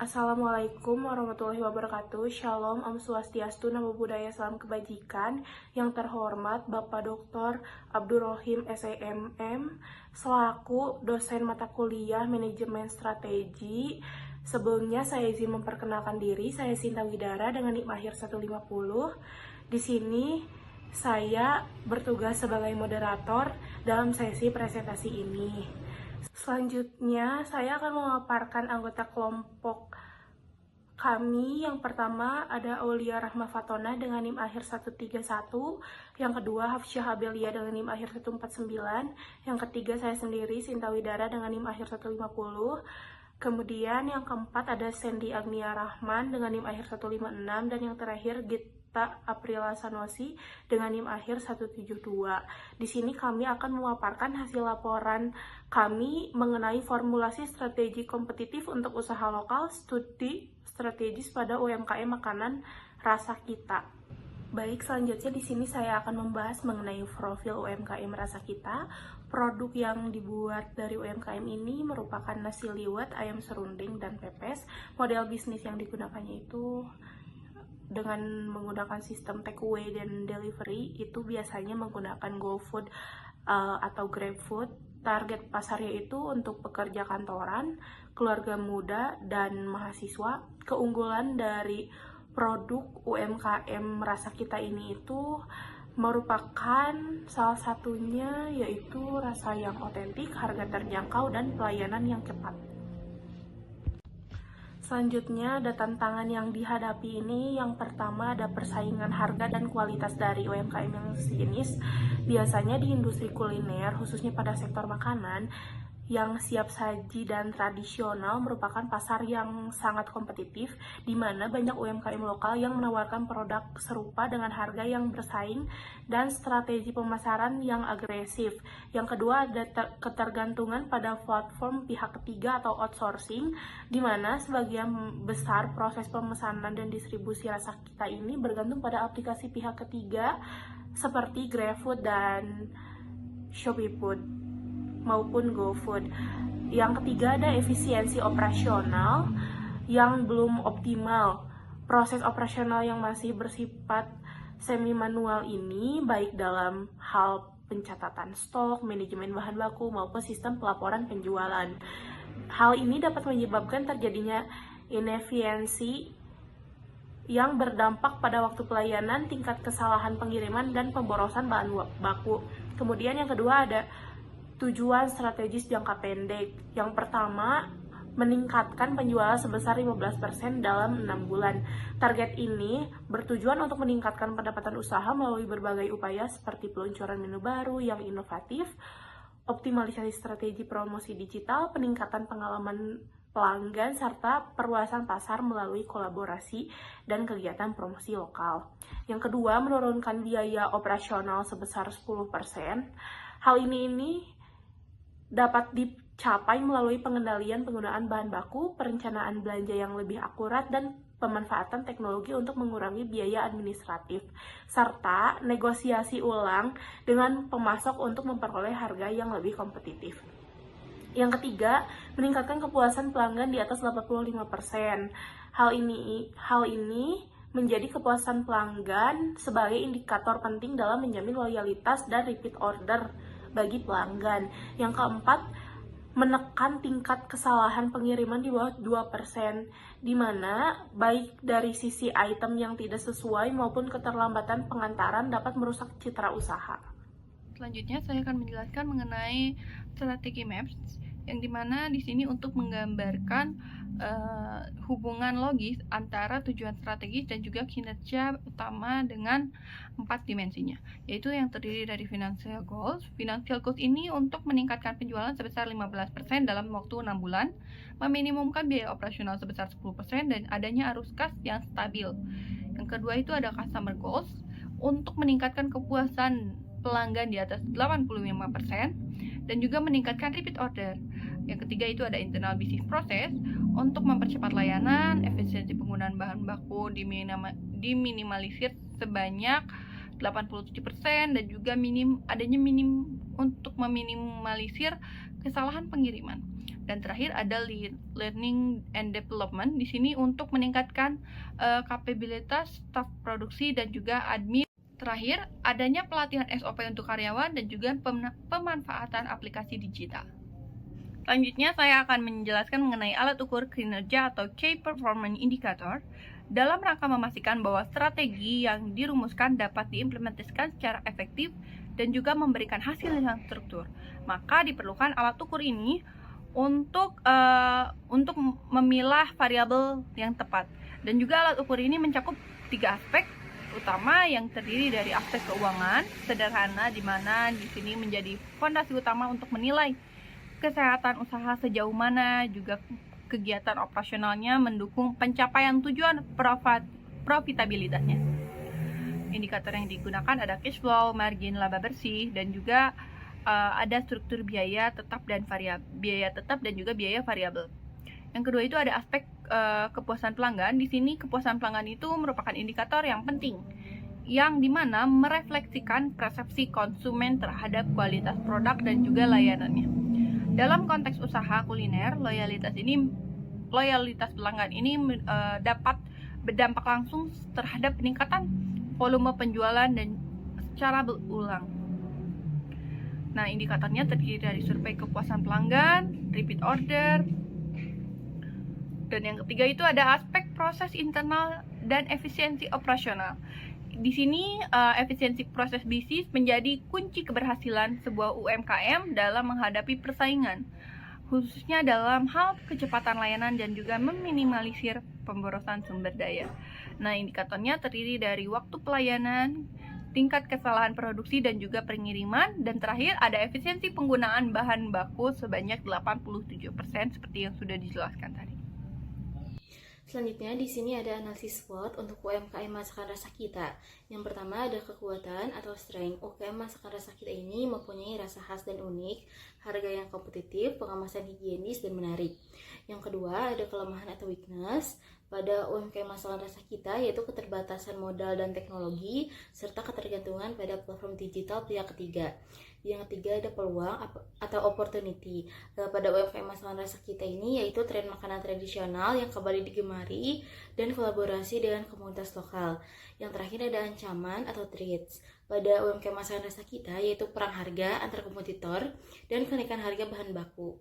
Assalamualaikum warahmatullahi wabarakatuh. Shalom, Om Swastiastu, Namo Buddhaya, Salam Kebajikan. Yang terhormat Bapak Dr. Abdul Rohim SEMM, selaku dosen mata kuliah Manajemen Strategi. Sebelumnya saya izin memperkenalkan diri, saya Sinta Widara dengan NIM akhir 150. Di sini saya bertugas sebagai moderator dalam sesi presentasi ini. Selanjutnya, saya akan memaparkan anggota kelompok kami. Yang pertama ada Aulia Rahma Fatona dengan NIM akhir 131, yang kedua Hafsyah Abelia dengan NIM akhir 149, yang ketiga saya sendiri Sinta Widara dengan NIM akhir 150. Kemudian yang keempat ada Sandy Agnia Rahman dengan NIM akhir 156, dan yang terakhir Gita Aprila Sanosi dengan NIM akhir 172. Di sini kami akan memaparkan hasil laporan kami mengenai formulasi strategi kompetitif untuk usaha lokal, studi strategis pada UMKM makanan rasa kita. Baik, selanjutnya di sini saya akan membahas mengenai profil UMKM rasa kita. Produk yang dibuat dari UMKM ini merupakan nasi liwet, ayam serunding, dan pepes. Model bisnis yang digunakannya itu dengan menggunakan sistem take away dan delivery, itu biasanya menggunakan GoFood atau GrabFood. Target pasarnya itu untuk pekerja kantoran, keluarga muda, dan mahasiswa. Keunggulan dari produk UMKM rasa kita ini itu merupakan salah satunya yaitu rasa yang otentik, harga terjangkau, dan pelayanan yang cepat. Selanjutnya ada tantangan yang dihadapi ini. Yang pertama ada persaingan harga dan kualitas dari UMKM yang sejenis. Biasanya di industri kuliner, khususnya pada sektor makanan, yang siap saji dan tradisional merupakan pasar yang sangat kompetitif, di mana banyak UMKM lokal yang menawarkan produk serupa dengan harga yang bersaing dan strategi pemasaran yang agresif. Yang kedua ada ketergantungan pada platform pihak ketiga atau outsourcing, di mana sebagian besar proses pemesanan dan distribusi rasa kita ini bergantung pada aplikasi pihak ketiga seperti GrabFood dan ShopeeFood maupun GoFood. Yang ketiga ada efisiensi operasional yang belum optimal. Proses operasional yang masih bersifat semi manual ini baik dalam hal pencatatan stok, manajemen bahan baku, maupun sistem pelaporan penjualan. Hal ini dapat menyebabkan terjadinya inefisiensi yang berdampak pada waktu pelayanan, tingkat kesalahan pengiriman, dan pemborosan bahan baku. Kemudian yang kedua ada tujuan strategis jangka pendek. Yang pertama, meningkatkan penjualan sebesar 15% dalam 6 bulan. Target ini bertujuan untuk meningkatkan pendapatan usaha melalui berbagai upaya seperti peluncuran menu baru yang inovatif, optimalisasi strategi promosi digital, peningkatan pengalaman pelanggan, serta perluasan pasar melalui kolaborasi dan kegiatan promosi lokal. Yang kedua, menurunkan biaya operasional sebesar 10%. Hal ini dapat dicapai melalui pengendalian penggunaan bahan baku, perencanaan belanja yang lebih akurat, dan pemanfaatan teknologi untuk mengurangi biaya administratif, serta negosiasi ulang dengan pemasok untuk memperoleh harga yang lebih kompetitif. Yang ketiga, meningkatkan kepuasan pelanggan di atas 85%. Hal ini menjadi kepuasan pelanggan sebagai indikator penting dalam menjamin loyalitas dan repeat order bagi pelanggan. Yang keempat, menekan tingkat kesalahan pengiriman di bawah 2%, di mana baik dari sisi item yang tidak sesuai maupun keterlambatan pengantaran dapat merusak citra usaha. Selanjutnya saya akan menjelaskan mengenai strategi MAPS, yang dimana di sini untuk menggambarkan hubungan logis antara tujuan strategis dan juga kinerja utama dengan 4 dimensinya, yaitu yang terdiri dari financial goals. Financial goals ini untuk meningkatkan penjualan sebesar 15% dalam waktu 6 bulan, meminimumkan biaya operasional sebesar 10%, dan adanya arus kas yang stabil. Yang kedua itu ada customer goals, untuk meningkatkan kepuasan pelanggan di atas 85%, dan juga meningkatkan repeat order. Yang ketiga itu ada internal business process, untuk mempercepat layanan, efisiensi penggunaan bahan baku diminimalisir sebanyak 87%, dan juga untuk meminimalisir kesalahan pengiriman. Dan terakhir ada learning and development di sini untuk meningkatkan kapabilitas staf produksi dan juga admin. Terakhir, adanya pelatihan SOP untuk karyawan dan juga pemanfaatan aplikasi digital. Selanjutnya, saya akan menjelaskan mengenai alat ukur kinerja atau Key Performance Indicator dalam rangka memastikan bahwa strategi yang dirumuskan dapat diimplementasikan secara efektif dan juga memberikan hasil yang struktur. Maka diperlukan alat ukur ini untuk memilah variabel yang tepat. Dan juga alat ukur ini mencakup 3 aspek utama yang terdiri dari aspek keuangan sederhana, di mana di sini menjadi fondasi utama untuk menilai kesehatan usaha sejauh mana, juga kegiatan operasionalnya mendukung pencapaian tujuan profitabilitasnya. Indikator yang digunakan ada cash flow, margin laba bersih, dan juga ada struktur biaya tetap dan juga biaya variabel. Yang kedua itu ada aspek kepuasan pelanggan. Di sini kepuasan pelanggan itu merupakan indikator yang penting, yang dimana merefleksikan persepsi konsumen terhadap kualitas produk dan juga layanannya. Dalam konteks usaha kuliner, loyalitas pelanggan ini dapat berdampak langsung terhadap peningkatan volume penjualan dan secara berulang. Nah, indikatornya terdiri dari survei kepuasan pelanggan, repeat order, dan yang ketiga itu ada aspek proses internal dan efisiensi operasional. Di sini efisiensi proses bisnis menjadi kunci keberhasilan sebuah UMKM dalam menghadapi persaingan, khususnya dalam hal kecepatan layanan dan juga meminimalisir pemborosan sumber daya. Nah, indikatornya terdiri dari waktu pelayanan, tingkat kesalahan produksi dan juga pengiriman, dan terakhir ada efisiensi penggunaan bahan baku sebanyak 87% seperti yang sudah dijelaskan tadi. Selanjutnya di sini ada analisis SWOT untuk UMKM Masakan Rasa Kita. Yang pertama ada kekuatan atau strength. UMKM Masakan Rasa Kita ini mempunyai rasa khas dan unik, harga yang kompetitif, pengemasan higienis dan menarik. Yang kedua ada kelemahan atau weakness pada UMKM Masakan Rasa Kita, yaitu keterbatasan modal dan teknologi serta ketergantungan pada platform digital pihak ketiga. Yang ketiga ada peluang atau opportunity pada UMKM Masakan Rasa Kita ini, yaitu tren makanan tradisional yang kembali digemari dan kolaborasi dengan komunitas lokal. Yang terakhir ada ancaman atau threats pada UMKM Masakan Rasa Kita, yaitu perang harga antar kompetitor dan kenaikan harga bahan baku.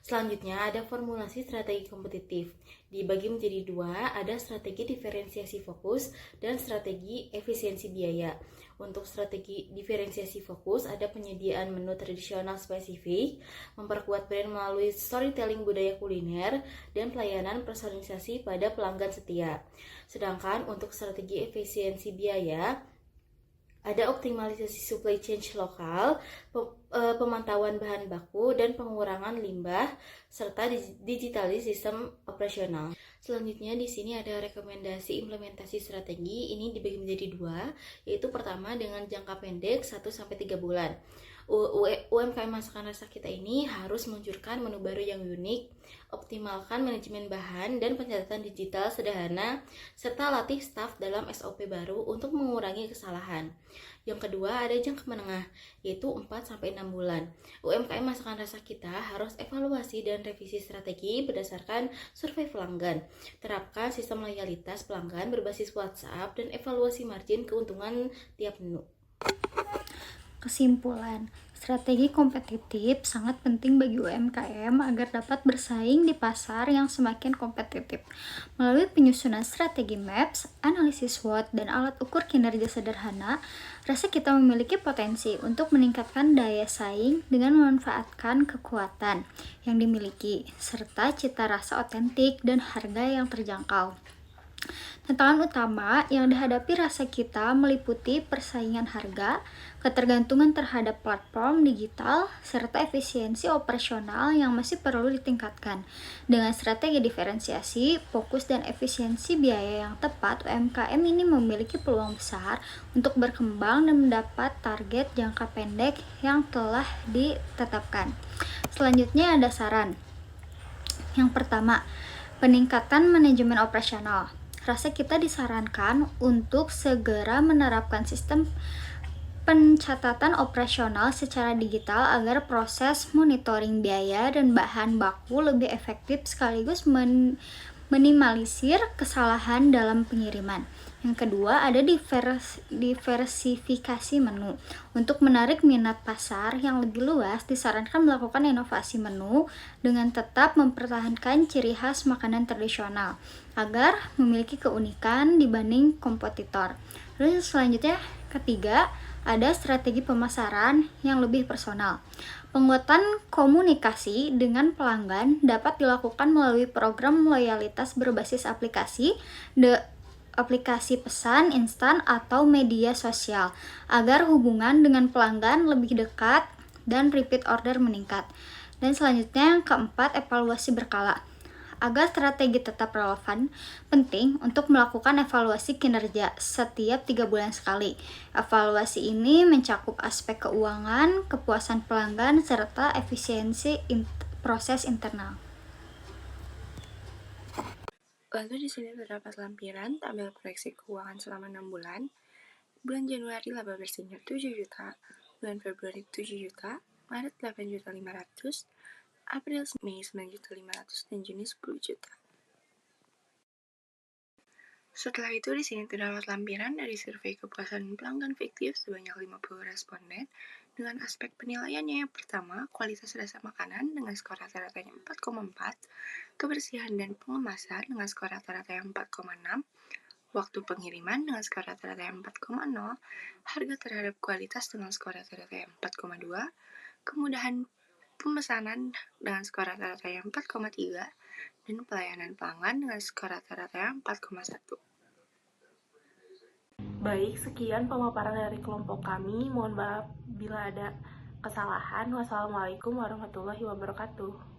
Selanjutnya ada formulasi strategi kompetitif. Dibagi menjadi 2, ada strategi diferensiasi fokus dan strategi efisiensi biaya. Untuk strategi diferensiasi fokus ada penyediaan menu tradisional spesifik, memperkuat brand melalui storytelling budaya kuliner, dan pelayanan personalisasi pada pelanggan setia. Sedangkan untuk strategi efisiensi biaya ada optimalisasi supply chain lokal, pemantauan bahan baku, dan pengurangan limbah, serta digitalisasi sistem operasional. Selanjutnya di sini ada rekomendasi implementasi strategi. Ini dibagi menjadi 2, yaitu pertama dengan jangka pendek 1-3 bulan. UMKM Masakan Rasa Kita ini harus meluncurkan menu baru yang unik, optimalkan manajemen bahan dan pencatatan digital sederhana, serta latih staf dalam SOP baru untuk mengurangi kesalahan. Yang kedua ada jangka menengah, yaitu 4-6 bulan. UMKM Masakan Rasa Kita harus evaluasi dan revisi strategi berdasarkan survei pelanggan. Terapkan sistem loyalitas pelanggan berbasis WhatsApp dan evaluasi margin keuntungan tiap menu. Kesimpulan, strategi kompetitif sangat penting bagi UMKM agar dapat bersaing di pasar yang semakin kompetitif. Melalui penyusunan strategi MAPS, analisis SWOT, dan alat ukur kinerja sederhana, Rasa Kita memiliki potensi untuk meningkatkan daya saing dengan memanfaatkan kekuatan yang dimiliki, serta cita rasa otentik dan harga yang terjangkau. Tantangan utama yang dihadapi Rasa Kita meliputi persaingan harga, ketergantungan terhadap platform digital, serta efisiensi operasional yang masih perlu ditingkatkan. Dengan strategi diferensiasi, fokus, dan efisiensi biaya yang tepat, UMKM ini memiliki peluang besar untuk berkembang dan mendapat target jangka pendek yang telah ditetapkan. Selanjutnya ada saran. Yang pertama, peningkatan manajemen operasional. Rasa Kita disarankan untuk segera menerapkan sistem pencatatan operasional secara digital agar proses monitoring biaya dan bahan baku lebih efektif sekaligus minimalisir kesalahan dalam pengiriman. Yang kedua, ada diversifikasi menu. Untuk menarik minat pasar yang lebih luas, disarankan melakukan inovasi menu dengan tetap mempertahankan ciri khas makanan tradisional agar memiliki keunikan dibanding kompetitor. Terus selanjutnya, ketiga, ada strategi pemasaran yang lebih personal. Penguatan komunikasi dengan pelanggan dapat dilakukan melalui program loyalitas berbasis aplikasi pesan instan atau media sosial agar hubungan dengan pelanggan lebih dekat dan repeat order meningkat. Dan selanjutnya yang keempat, evaluasi berkala. Agar strategi tetap relevan, penting untuk melakukan evaluasi kinerja setiap 3 bulan sekali. Evaluasi ini mencakup aspek keuangan, kepuasan pelanggan, serta efisiensi proses internal. Lalu di sini terdapat lampiran tabel proyeksi keuangan selama 6 bulan. Bulan Januari laba bersihnya 7 juta, bulan Februari 7 juta, Maret 8.500.000, April Mei 9.500.000, dan Juni 10 juta. Setelah itu di sini terdapat lampiran dari survei kepuasan pelanggan fiktif sebanyak 50 responden dengan aspek penilaiannya. Yang pertama, kualitas rasa makanan dengan skor rata-ratanya 4,4, kebersihan dan pengemasan dengan skor rata-rata yang 4,6, waktu pengiriman dengan skor rata-rata yang 4,0, harga terhadap kualitas dengan skor rata-rata yang 4,2, kemudahan pemesanan dengan skor rata-rata yang 4,3, dan pelayanan pelanggan dengan skor rata-rata yang 4,1. Baik, sekian pemaparan dari kelompok kami. Mohon maaf bila ada kesalahan. Wassalamualaikum warahmatullahi wabarakatuh.